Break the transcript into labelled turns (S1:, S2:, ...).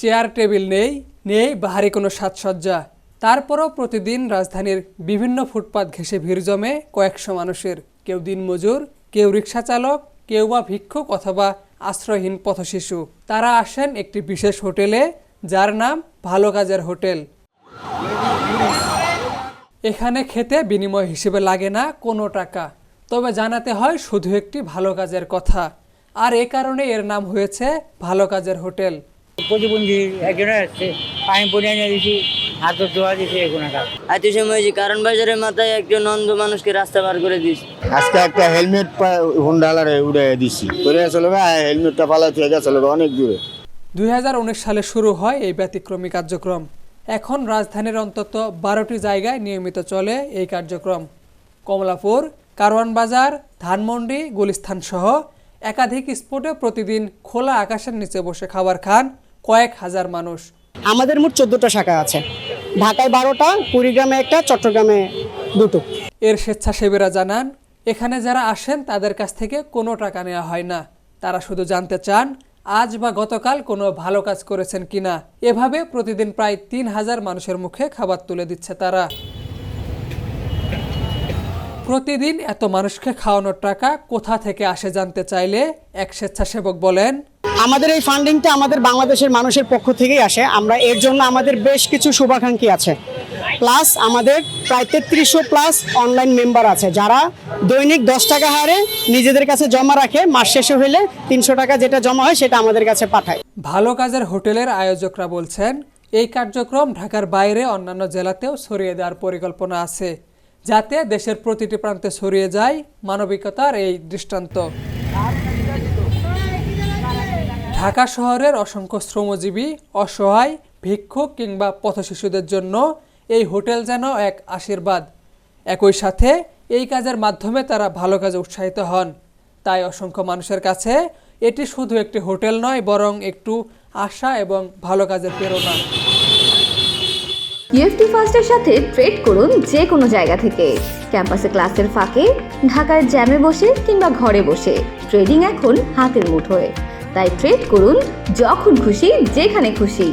S1: Chair table নেই বাহারি কোনো সাজসজ্জা। তারপরও প্রতিদিন রাজধানীর বিভিন্ন ফুটপাত ঘেঁষে ভিড় জমে কয়েকশো মানুষের। কেউ দিনমজুর, কেউ রিক্সা চালক, কেউ বা ভিক্ষুক অথবা আশ্রয়হীন পথশিশু। তারা আসেন একটি বিশেষ হোটেলে, যার নাম ভালো কাজের হোটেল। এখানে খেতে বিনিময় হিসেবে লাগে না কোনো টাকা, তবে জানাতে হয় শুধু একটি ভালো কাজের কথা। আর এ কারণে এর নাম হয়েছে ভালো কাজের হোটেল।
S2: প্রতিবন্ধী একজনের আসছে, পানি পড়ে এনে দিয়েছি, হাত ধোয়া দিয়েছি, এগুলো কাজ।
S3: আইতে সময় কারণ বাজারের মাথায় একজন অন্ধ মানুষকে রাস্তা পার করে দিয়েছি।
S4: আজকে একটা হেলমেট হুন্ডালারে উড়ে দিছি, হেলমেটটা পালাতে গেছে অনেক দূরে।
S1: 2019 সালে শুরু হয় এই ব্যতিক্রমী কার্যক্রম। এখন রাজধানীর অন্তত 12টি জায়গায় নিয়মিত চলে এই কার্যক্রম। কমলাপুর, কারওয়ান বাজার, ধানমন্ডি, গুলিস্তান সহ একাধিক স্পটে প্রতিদিন খোলা আকাশের নিচে বসে খাবার খান কয়েক হাজার মানুষ।
S5: আমাদের মোট 14টা শাখা আছে, ঢাকায় 12টা, কুড়িগ্রামে একটা, চট্টগ্রামে 2টো।
S1: এর স্বেচ্ছাসেবীরা জানান, এখানে যারা আসেন তাদের কাছ থেকে কোনো টাকা নেওয়া হয় না। তারা শুধু জানতে চান আজ বা গতকাল কোনো ভালো কাজ করেছেন কিনা। এভাবে প্রতিদিন প্রায় 3000 মানুষের মুখে খাবার তুলে দিচ্ছে তারা। প্রতিদিন এত মানুষকে খাওয়ানোর টাকা কোথা থেকে আসে জানতে চাইলে এক স্বেচ্ছাসেবক বলেন,
S5: আমাদের এই ফান্ডিংটা আমাদের বাংলাদেশের মানুষের পক্ষ থেকেই আসে। আমরা এর জন্য আমাদের বেশ কিছু শুভাকাঙ্ক্ষী আছে, প্লাস আমাদের প্রায় 3300+ অনলাইন মেম্বার আছে, যারা দৈনিক 10 টাকা হারে নিজেদের কাছে জমা রাখে। মাস শেষে হলে 300 টাকা যেটা জমা হয় সেটা আমাদের কাছে পাঠায়।
S1: ভালো কাজের হোটেলের আয়োজকরা বলছেন, এই কার্যক্রম ঢাকার বাইরে অন্যান্য জেলাতেও ছড়িয়ে দেওয়ার পরিকল্পনা আছে, যাতে দেশের প্রতিটি প্রান্তে ছড়িয়ে যায় মানবিকতার এই দৃষ্টান্ত। ঢাকা শহরের অসংখ্য শ্রমজীবী, অসহায়, ভিক্ষুক কিংবা পথশিশুদের জন্য এই হোটেল যেন এক আশীর্বাদ। একই সাথে এই কাজের মাধ্যমে তারা ভালো কাজে উৎসাহিত হন। তাই অসংখ্য মানুষের কাছে এটি শুধু একটি হোটেল নয়, বরং একটু আশা এবং ভালো কাজের প্রেরণা।
S6: ইউএফটি ফার্স্টের সাথে ট্রেড করুন যে কোনো জায়গা থেকে। ক্যাম্পাসে ক্লাসের ফাঁকে, ঢাকার জ্যামে বসে কিংবা ঘরে বসে, ট্রেডিং এখন হাতের মুঠোয়। তাই ট্রেড করুন যখন খুশি, যেখানে খুশি।